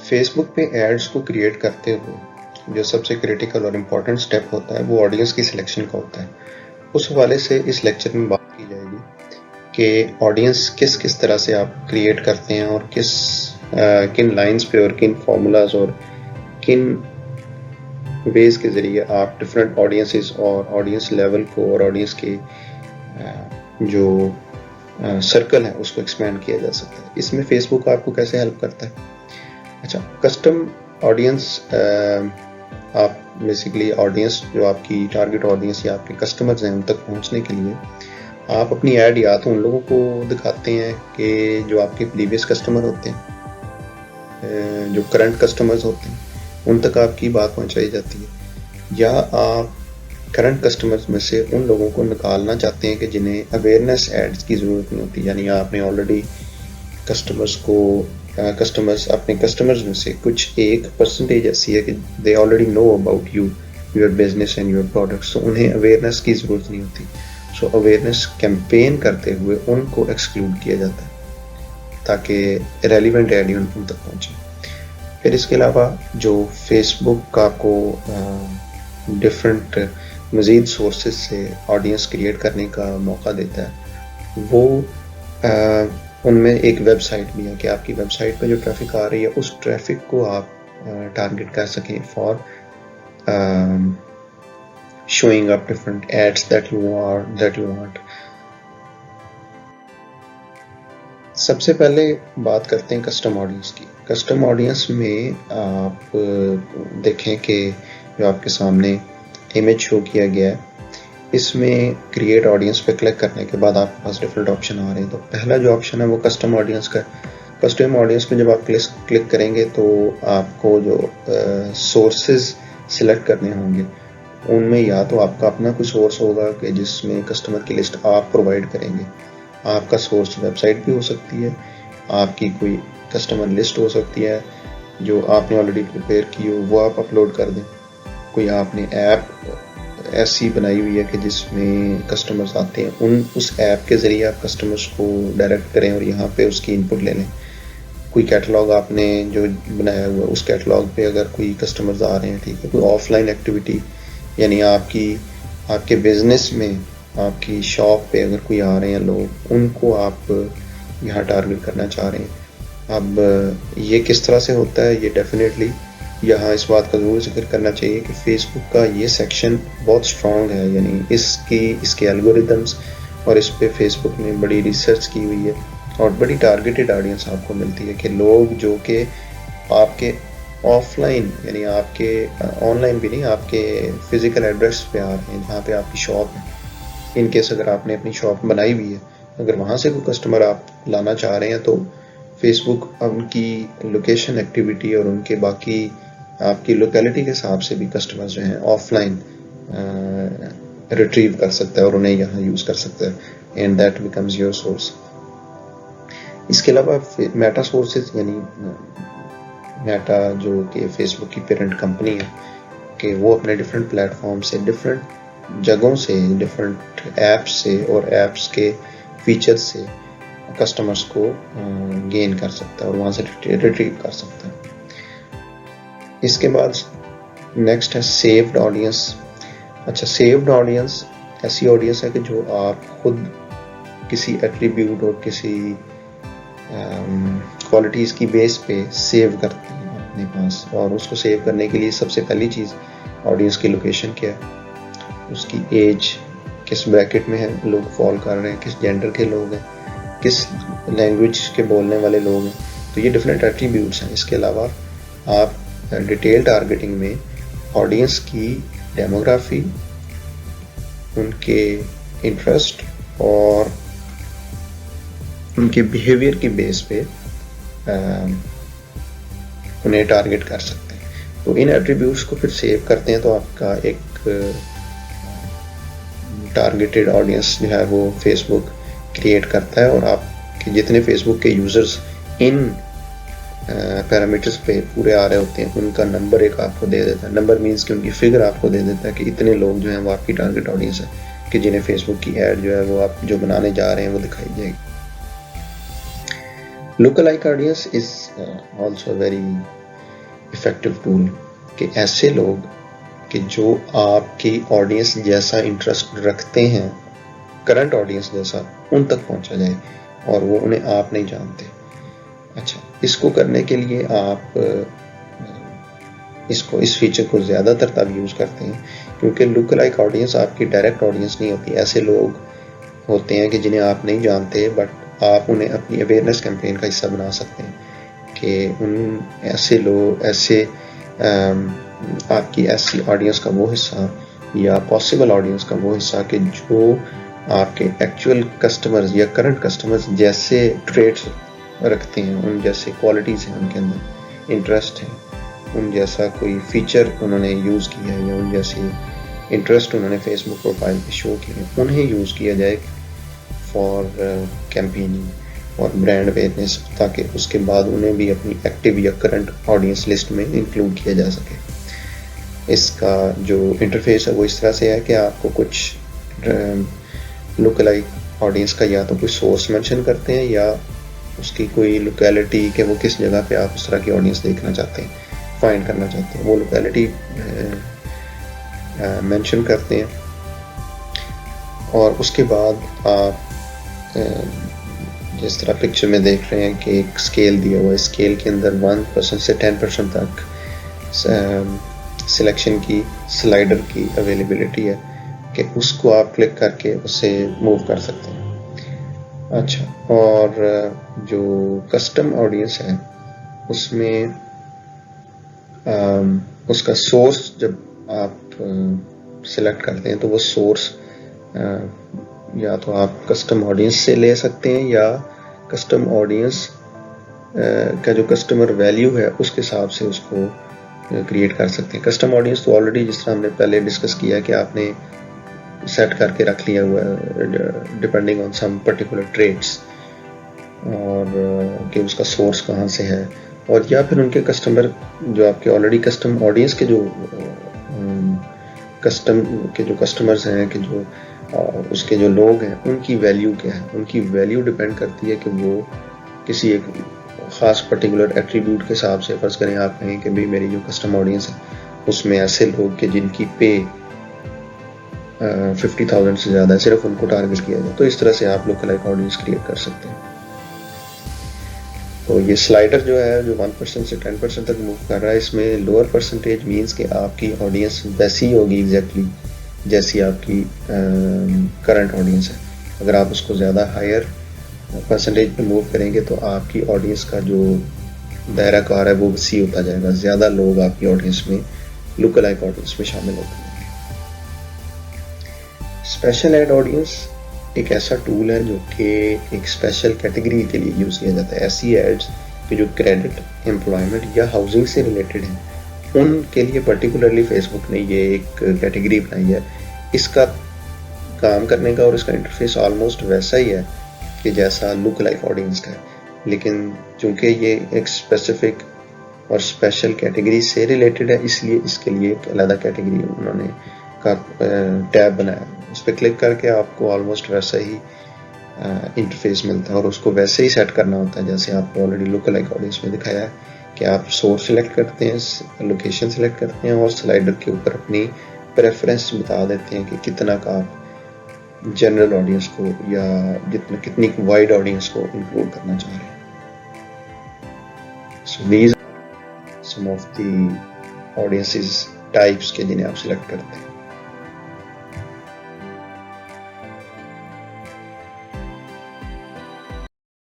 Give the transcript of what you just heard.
Facebook पे ads को create करते हुए जो सबसे क्रिटिकल और इम्पोर्टेंट स्टेप होता है वो ऑडियंस की सिलेक्शन का होता है। उस हवाले से इस लेक्चर में बात की जाएगी कि ऑडियंस किस किस तरह से आप क्रिएट करते हैं और किन लाइंस पे और किन फार्मूलाज और किन वेज के ज़रिए आप डिफरेंट ऑडियंसेस और ऑडियंस लेवल को और ऑडियंस के जो सर्कल है उसको एक्सपेंड किया जा सकता है। इसमें फेसबुक आपको कैसे हेल्प करता है? अच्छा, कस्टम ऑडियंस, आप बेसिकली ऑडियंस जो आपकी टारगेट ऑडियंस या आपके कस्टमर्स हैं उन तक पहुंचने के लिए आप अपनी ऐड या तो उन लोगों को दिखाते हैं कि जो आपके प्रीवियस कस्टमर होते हैं, जो करंट कस्टमर्स होते हैं उन तक आपकी बात पहुंचाई जाती है, या आप करंट कस्टमर्स में से उन लोगों को निकालना चाहते हैं कि जिन्हें अवेयरनेस एड्स की ज़रूरत नहीं होती, यानी आपने ऑलरेडी अपने कस्टमर्स में से कुछ एक परसेंटेज ऐसी है कि they already know about you, your business and your products, तो उन्हें अवेयरनेस की ज़रूरत नहीं होती। सो अवेयरनेस कैंपेन करते हुए उनको एक्सक्लूड किया जाता है ताकि रेलिवेंट एड उन तक पहुँचे। फिर इसके अलावा जो फेसबुक आपको डिफरेंट मज़ीद सोर्सेज से ऑडियंस क्रिएट करने का मौका देता है, वो उनमें एक वेबसाइट भी है कि आपकी वेबसाइट पर जो ट्रैफिक आ रही है उस ट्रैफिक को आप टारगेट कर सकें for showing up different ads that you want. सबसे पहले बात करते हैं कस्टम ऑडियंस की। कस्टम ऑडियंस में आप देखें कि जो आपके सामने इमेज शो किया गया है, इसमें क्रिएट ऑडियंस पे क्लिक करने के बाद आपके पास डिफरेंट ऑप्शन आ रहे हैं। तो पहला जो ऑप्शन है वो कस्टम ऑडियंस का। कस्टम ऑडियंस में जब आप क्लिक करेंगे तो आपको जो सोर्सेज सिलेक्ट करने होंगे उनमें या तो आपका अपना कोई सोर्स होगा कि जिसमें कस्टमर की लिस्ट आप प्रोवाइड करेंगे, आपका सोर्स वेबसाइट भी हो सकती है, आपकी कोई कस्टमर लिस्ट हो सकती है जो आपने ऑलरेडी प्रिपेयर की हो वो आप अपलोड कर दें, कोई आपने ऐप ऐसी बनाई हुई है कि जिसमें कस्टमर्स आते हैं उस ऐप के ज़रिए आप कस्टमर्स को डायरेक्ट करें और यहाँ पे उसकी इनपुट ले लें। कोई कैटलॉग आपने जो बनाया हुआ उस कैटलॉग पे अगर कोई कस्टमर्स आ रहे हैं, ठीक है, कोई ऑफलाइन एक्टिविटी यानी आपके बिजनेस में आपकी शॉप पे अगर कोई आ रहे हैं लोग, उनको आप यहाँ टारगेट करना चाह रहे हैं। अब ये किस तरह से होता है, ये डेफिनेटली यहाँ इस बात का ज़रूर जिक्र करना चाहिए कि फेसबुक का ये सेक्शन बहुत स्ट्रॉन्ग है, यानी इसके एल्गोरिदम्स और इस पे फेसबुक ने बड़ी रिसर्च की हुई है और बड़ी टारगेटेड ऑडियंस आपको मिलती है कि लोग जो कि आपके ऑफलाइन यानी आपके ऑनलाइन भी नहीं, आपके फिजिकल एड्रेस पे आ रहे हैं जहाँ पे आपकी शॉप है। इन केस अगर आपने अपनी शॉप बनाई हुई है, अगर वहाँ से कोई कस्टमर आप लाना चाह रहे हैं तो फेसबुक उनकी लोकेशन एक्टिविटी और उनके बाकी आपकी लोकेलिटी के हिसाब से भी कस्टमर जो हैं ऑफलाइन रिट्रीव कर सकता है और उन्हें यहाँ यूज़ कर सकता है and that becomes your source. इसके अलावा मेटा सोर्सेज यानी मेटा जो कि फेसबुक की पेरेंट कंपनी है कि वो अपने डिफरेंट प्लेटफॉर्म से, डिफरेंट जगहों से, डिफरेंट ऐप्स से और ऐप्स के फीचर्स से कस्टमर्स को गेन कर सकता है और वहाँ से रिट्रीव कर सकता है। इसके बाद नेक्स्ट है सेव्ड ऑडियंस। अच्छा, सेव्ड ऑडियंस ऐसी ऑडियंस है कि जो आप खुद किसी एट्रीब्यूट और किसी क्वालिटीज़ की बेस पे सेव करते हैं अपने पास, और उसको सेव करने के लिए सबसे पहली चीज़ ऑडियंस की लोकेशन क्या है, उसकी एज किस ब्रैकेट में है लोग फॉल कर रहे हैं, किस जेंडर के लोग हैं, किस लैंग्वेज के बोलने वाले लोग हैं, तो ये डिफरेंट एट्रीब्यूट्स हैं। इसके अलावा आप डिटेल टारगेटिंग में ऑडियंस की डेमोग्राफी, उनके इंटरेस्ट और उनके बिहेवियर की बेस पे उन्हें टारगेट कर सकते हैं। तो इन एट्रीब्यूट्स को फिर सेव करते हैं तो आपका एक टारगेटेड ऑडियंस जो है वो फेसबुक क्रिएट करता है और आपके जितने फेसबुक के यूज़र्स इन पैरामीटर्स पे पूरे आ रहे होते हैं उनका नंबर एक आपको दे देता है। नंबर मीन्स कि उनकी फिगर आपको दे देता है कि इतने लोग जो हैं वो आपकी टारगेट ऑडियंस है कि जिन्हें फेसबुक की ऐड जो है वो आप जो बनाने जा रहे हैं वो दिखाई जाएगी। Lookalike audience is also very effective tool कि ऐसे लोग कि जो आपकी ऑडियंस जैसा इंटरेस्ट रखते हैं, करंट ऑडियंस जैसा, उन तक पहुंचा जाए और वो उन्हें आप नहीं जानते। अच्छा, इसको करने के लिए आप इस फीचर को ज़्यादातर तब यूज़ करते हैं क्योंकि लुक लाइक ऑडियंस आपकी डायरेक्ट ऑडियंस नहीं होती। ऐसे लोग होते हैं कि जिन्हें आप नहीं जानते, बट आप उन्हें अपनी अवेयरनेस कैंपेन का हिस्सा बना सकते हैं कि उन ऐसे लोग आपकी ऐसी ऑडियंस का वो हिस्सा या पॉसिबल ऑडियंस का वो हिस्सा कि जो आपके एक्चुअल कस्टमर्स या करंट कस्टमर्स जैसे ट्रेड्स रखते हैं, उन जैसे क्वालिटीज़ हैं उनके अंदर, इंटरेस्ट है, उन जैसा कोई फीचर उन्होंने यूज़ किया है या उन जैसे इंटरेस्ट उन्होंने फेसबुक प्रोफाइल पे शो किए, उन्हें यूज़ किया जाए फॉर कैंपेनिंग और ब्रांड अवेयरनेस, ताकि उसके बाद उन्हें भी अपनी एक्टिव या करंट ऑडियंस लिस्ट में इंक्लूड किया जा सके। इसका जो इंटरफेस है वो इस तरह से है कि आपको कुछ लुक लाइक ऑडियंस का या तो कोई सोर्स मेंशन करते हैं या उसकी कोई लोकेलिटी कि वो किस जगह पे आप उस तरह की ऑडियंस देखना चाहते हैं, फाइंड करना चाहते हैं, वो लोकेलिटी मेंशन करते हैं। और उसके बाद आप जिस तरह पिक्चर में देख रहे हैं कि एक स्केल दिया हुआ है, स्केल के अंदर 1% से 10% तक सिलेक्शन की स्लाइडर की अवेलेबिलिटी है कि उसको आप क्लिक करके उसे मूव कर सकते हैं। अच्छा, और जो कस्टम ऑडियंस है उसमें उसका सोर्स जब आप सिलेक्ट करते हैं तो वो सोर्स या तो आप कस्टम ऑडियंस से ले सकते हैं या कस्टम ऑडियंस का जो कस्टमर वैल्यू है उसके हिसाब से उसको क्रिएट कर सकते हैं। कस्टम ऑडियंस तो ऑलरेडी जिस तरह हमने पहले डिस्कस किया कि आपने सेट करके रख लिया हुआ है depending on some particular trades, और कि उसका सोर्स कहाँ से है, और या फिर उनके कस्टमर जो आपके ऑलरेडी कस्टम ऑडियंस के जो कस्टमर्स हैं कि जो उसके जो लोग हैं उनकी वैल्यू क्या है। उनकी वैल्यू डिपेंड करती है कि वो किसी एक ख़ास पर्टिकुलर एट्रीब्यूट के हिसाब से, फ़र्ज़ करें आप कहें कि भाई मेरी जो कस्टम ऑडियंस है उसमें ऐसे लोग कि जिनकी पे 50,000 से ज़्यादा है, सिर्फ उनको टारगेट किया जाए, तो इस तरह से आप लुक लाइक ऑडियंस क्रिएट कर सकते हैं। तो ये स्लाइडर जो है जो 1% से 10% तक मूव कर रहा है, इसमें लोअर परसेंटेज मीन्स कि आपकी ऑडियंस वैसी होगी एग्जैक्टली जैसी आपकी करंट ऑडियंस है। अगर आप उसको ज़्यादा हायर परसेंटेज पे मूव करेंगे तो आपकी ऑडियंस का जो दायरा कार है वो वसी होता जाएगा, ज़्यादा लोग आपकी ऑडियंस में लुक लाइक ऑडियंस में शामिल होते हैं। स्पेशल एड ऑडियंस एक ऐसा टूल है जो कि एक स्पेशल कैटेगरी के लिए यूज़ किया जाता है। ऐसी एड्स कि जो क्रेडिट, एम्प्लॉयमेंट या हाउसिंग से रिलेटेड हैं, उनके लिए पर्टिकुलरली फेसबुक ने ये एक कैटेगरी बनाई है। इसका काम करने का और इसका इंटरफेस ऑलमोस्ट वैसा ही है कि जैसा लुक लाइक ऑडियंस का है, लेकिन चूँकि ये एक स्पेसिफिक और स्पेशल कैटेगरी से रिलेटेड है, इसलिए इसके लिए एक अलग कैटेगरी उन्होंने का टैब बनाया। उस पर क्लिक करके आपको ऑलमोस्ट वैसा ही इंटरफेस मिलता है और उसको वैसे ही सेट करना होता है जैसे आपको ऑलरेडी लुक लाइक ऑडियंस में दिखाया है कि आप सोर्स सिलेक्ट करते हैं, लोकेशन सिलेक्ट करते हैं और स्लाइडर के ऊपर अपनी प्रेफरेंस बता देते हैं कि कितना का आप जनरल ऑडियंस को या कितनी वाइड ऑडियंस को इंक्लूड करना चाह रहे हैं। So these some of the audiences types के जिन्हें आप सिलेक्ट करते हैं।